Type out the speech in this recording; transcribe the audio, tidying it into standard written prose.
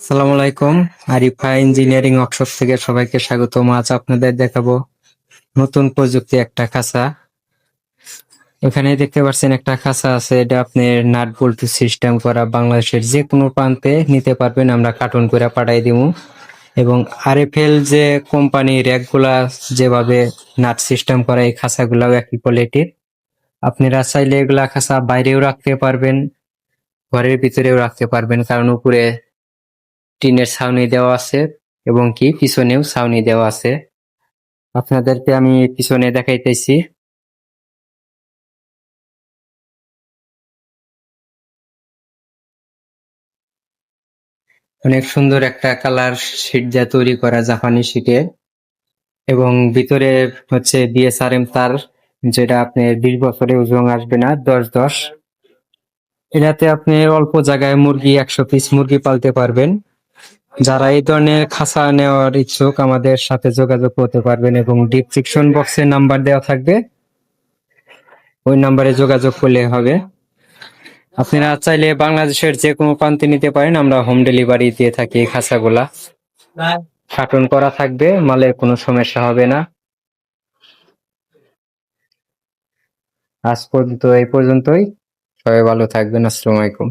আসসালামু আলাইকুম। Arifa engineering workshop থেকে সবাইকে স্বাগতম। আজ আপনাদের দেখাবো নতুন প্রযুক্তি একটা খাঁচা। এখানে দেখতে পাচ্ছেন একটা খাঁচা আছে, এটা আপনার নাট বল্টু সিস্টেম করা, বাংলাদেশের যে কোনো প্রান্তে নিতে পারবেন, আমরা কার্টুন করে পাঠাই দিব। এবং আরএফএল যে কোম্পানি র্যাকগুলা যেভাবে নাট সিস্টেম করা, এই খাঁচাগুলাও একই কোয়ালিটির। আপনারা চাইলে এগুলা খাঁচা বাইরেও রাখতে পারবেন, ঘরের ভিতরেও রাখতে পারবেন, কারণ উপরে টিনের ছাউনি দেওয়া আছে এবং কি পিছনেও ছাউনি দেওয়া আছে। আপনাদেরকে আমি পিছনে দেখাইতেছি। অনেক সুন্দর একটা কালার শীট দিয়ে তৈরি করা, জাপানি শীটে। এবং ভিতরে হচ্ছে বিএসআরএম তার, যেটা আপনি 20 বছরে ওজন আসবে না, 10-10। এটাতে আপনি অল্প জায়গায় 100 পিস মুরগি পালতে পারবেন। যারা এই ধরনের খাঁচা নেওয়ার ইচ্ছুক আমাদের সাথে যোগাযোগ করতে পারবেন, এবং ডিসক্রিপশন বক্সে নাম্বার দেওয়া থাকবে, ওই নাম্বারে যোগাযোগ করলে হবে। আপনারা চাইলে বাংলাদেশের যে কোনো প্রান্তে নিতে পারেন, আমরা হোম ডেলিভারি দিয়ে থাকি। এই খাঁচাগুলা কার্টুন করা থাকবে, মালের কোনো সমস্যা হবে না। আজ পর্যন্ত এই পর্যন্তই। সবাই ভালো থাকবেন। আসসালামু আলাইকুম।